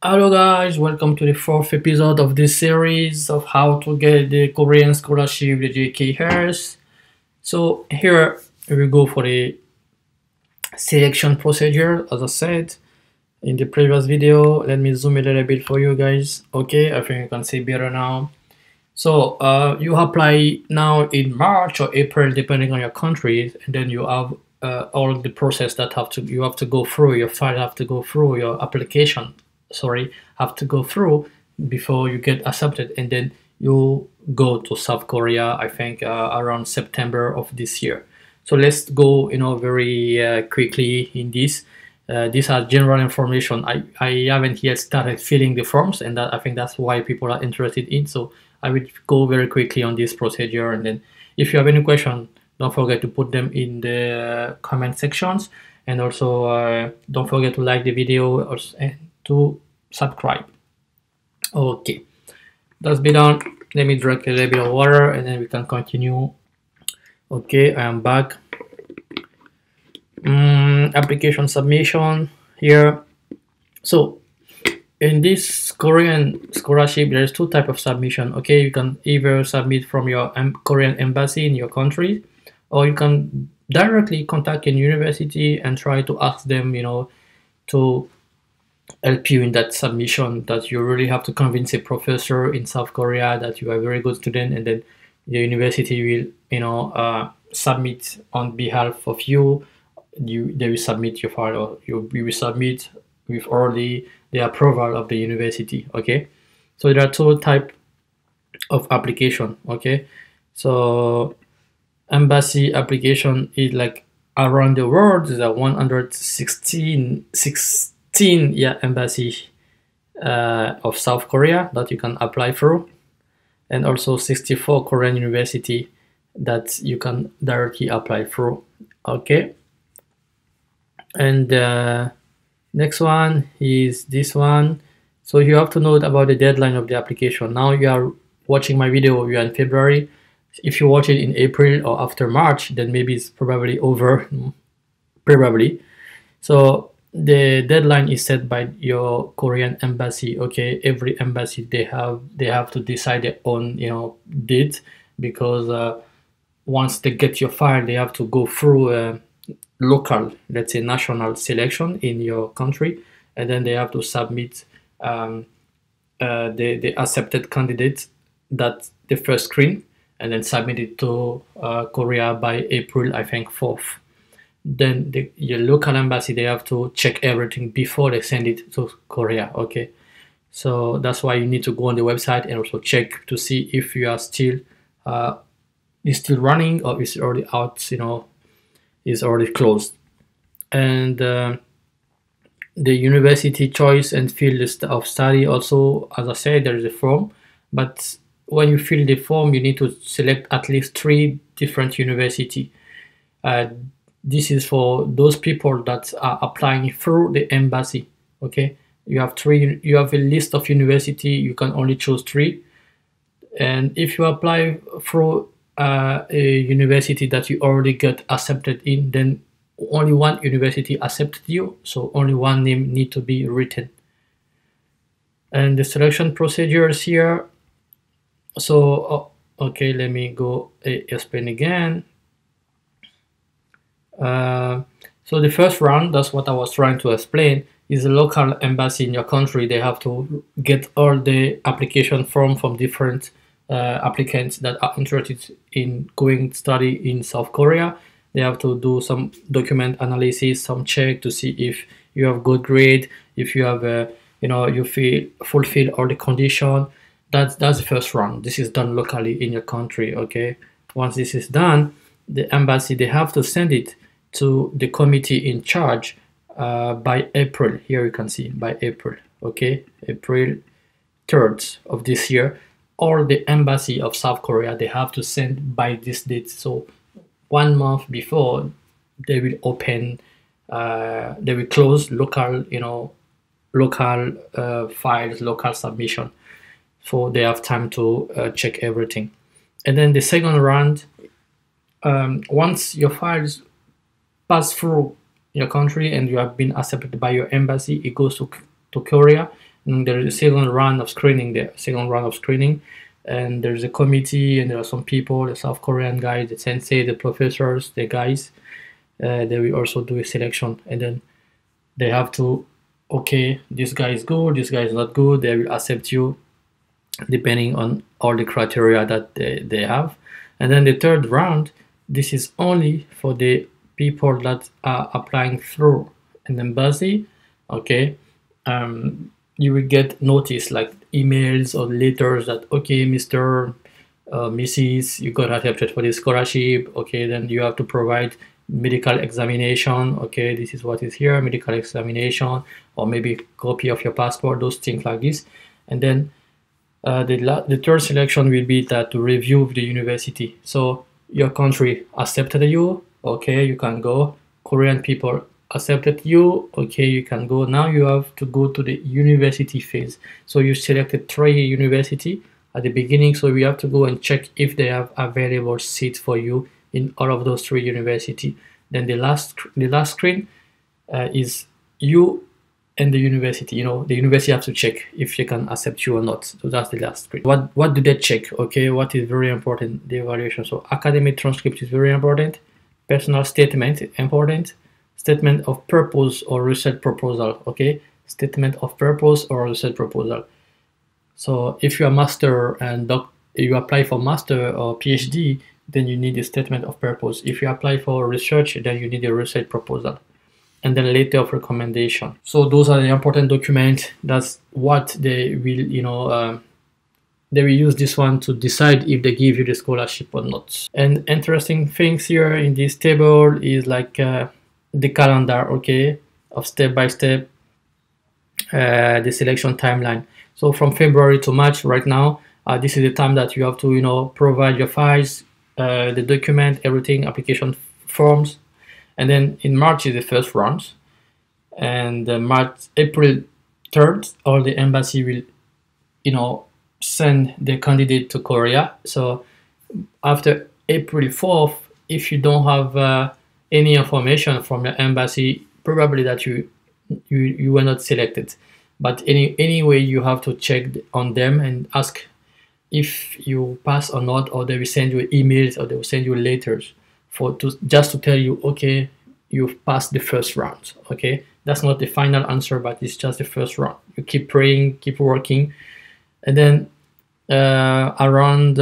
Hello guys, welcome to the fourth episode of this series of how to get the Korean scholarship, the GKS. So here we go for the selection procedure. As I said in the previous video, let me zoom a little bit for you guys. Okay, I think you can see better now. So you apply now in March or April depending on your country, and then you have all the process that you have to go through, your file have to go through, your application have to go through before you get accepted, and then you go to South Korea, I think around September of this year. So let's go very quickly in this. These are general information. I haven't yet started filling the forms, and I think that's why people are interested in. So I will go very quickly on this procedure, and then if you have any question, don't forget to put them in the comment sections, and also don't forget to like the video and to subscribe. Okay, that's been done. Let me drink a little bit of water and then we can continue. Okay, I am back. Application submission here. So in this Korean scholarship, there's two types of submission. Okay, you can either submit from your Korean embassy in your country, or you can directly contact a university and try to ask them, to help you in that submission, that you really have to convince a professor in South Korea that you are a very good student, and then the university will submit on behalf of you. They will submit your file, or you will submit with only the approval of the university. Okay, so there are two types of application. Okay, so embassy application is like around the world. There are 116 embassy of South Korea that you can apply through, and also 64 Korean university that you can directly apply through. Okay, and next one is this one. So you have to note about the deadline of the application. Now you are watching my video, you are in February. If you watch it in April or after March, then maybe it's probably over, probably. So the deadline is set by your Korean embassy. Okay, every embassy they have to decide their own date, because once they get your file, they have to go through a local, let's say national selection in your country, and then they have to submit the accepted candidates that the first screen, and then submit it to Korea by April, I think 4th. Then your local embassy, they have to check everything before they send it to Korea. Okay, so that's why you need to go on the website and also check to see if you are still is still running, or is already out, is already closed. And the university choice and field of study also, as I said, there is a form, but when you fill the form, you need to select at least 3 different university. This is for those people that are applying through the embassy. Okay, you have a list of university, you can only choose 3. And if you apply through a university that you already got accepted in, then only one university accepted you, so only one name need to be written. And the selection procedures here. So okay, let me go explain again. So the first round, that's what I was trying to explain, is the local embassy in your country. They have to get all the application form from different applicants that are interested in going study in South Korea. They have to do some document analysis, some check to see if you have good grade, if you have you fulfill all the condition. That's the first round. This is done locally in your country. Okay, once this is done, the embassy, they have to send it to the committee in charge by April. Here you can see by April. Okay, April 3rd of this year. All the embassy of South Korea, they have to send by this date. So 1 month before, they will open, they will close local files, local submission. So they have time to check everything. And then the second round, once your files pass through your country and you have been accepted by your embassy, it goes to Korea, There is a second round of screening there, and there's a committee, and there are some people, the South Korean guys, the sensei, the professors, the guys. They will also do a selection, and then they have to, okay, this guy is good, this guy is not good. They will accept you depending on all the criteria that they have. And then the third round, this is only for the people that are applying through an embassy. Okay, you will get notice like emails or letters that, okay, Mr. Mrs., you got accepted for this scholarship. Okay, then you have to provide medical examination. Okay, this is what is here, medical examination, or maybe copy of your passport, those things like this. And then the third selection will be that to review the university. So your country accepted you, okay, you can go. Korean people accepted you, okay, you can go. Now you have to go to the university phase. So you selected 3 university at the beginning, so we have to go and check if they have available seats for you in all of those 3 university. Then the last screen is you and the university. You know, the university have to check if they can accept you or not. So that's the last screen. What do they check? Okay, what is very important? The evaluation. So academic transcript is very important. Personal statement important. Statement of purpose or research proposal. Okay, statement of purpose or research proposal. So if you are master and you apply for master or PhD, then you need a statement of purpose. If you apply for research, then you need a research proposal, and then letter of recommendation. So those are the important documents. That's what they will, they will use this one to decide if they give you the scholarship or not. And interesting things here in this table is like the calendar, okay, of step by step, the selection timeline. So from February to March right now, this is the time that you have to, provide your files, the document, everything, application forms. And then in March is the first round. And April 3rd, all the embassy will, send the candidate to Korea. So after April 4th, if you don't have any information from your embassy, probably that you were not selected. But anyway, you have to check on them and ask if you pass or not, or they will send you emails or they will send you letters just to tell you, okay, you've passed the first round. Okay, that's not the final answer, but it's just the first round. You keep praying, keep working, and then around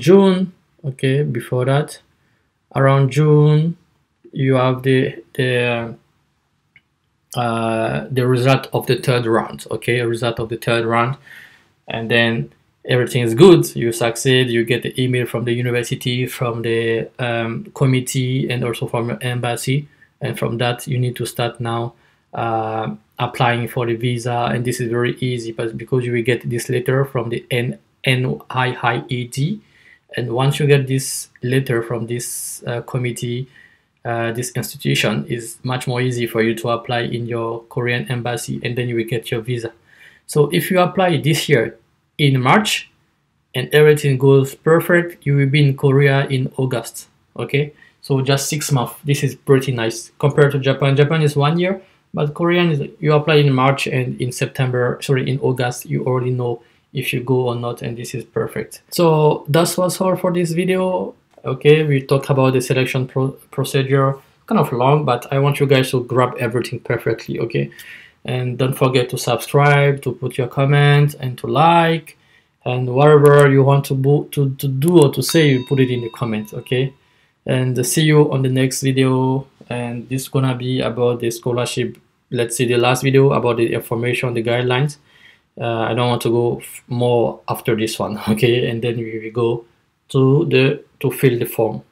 June, okay, before that, around June, you have the result of the third round. Okay, a result of the third round, and then everything is good. You succeed. You get the email from the university, from the committee, and also from your embassy. And from that, you need to start now applying for the visa. And this is very easy, but because you will get this letter from the NIIED. And once you get this letter from this committee, this institution, is much more easy for you to apply in your Korean embassy, and then you will get your visa. So if you apply this year in March and everything goes perfect, you will be in Korea in August. Okay, so just 6 months. This is pretty nice compared to Japan. Japan is 1 year, but Korean is, you apply in March, and in August, you already know if you go or not, and this is perfect. So that was all for this video. Okay, we talked about the selection procedure, kind of long, but I want you guys to grab everything perfectly. Okay, and don't forget to subscribe, to put your comment, and to like, and whatever you want to do or to say, you put it in the comments. Okay, and see you on the next video. And this is gonna be about the scholarship. Let's see the last video about the information, the guidelines. I don't want to go more after this one. Okay, and then we will go to fill the form.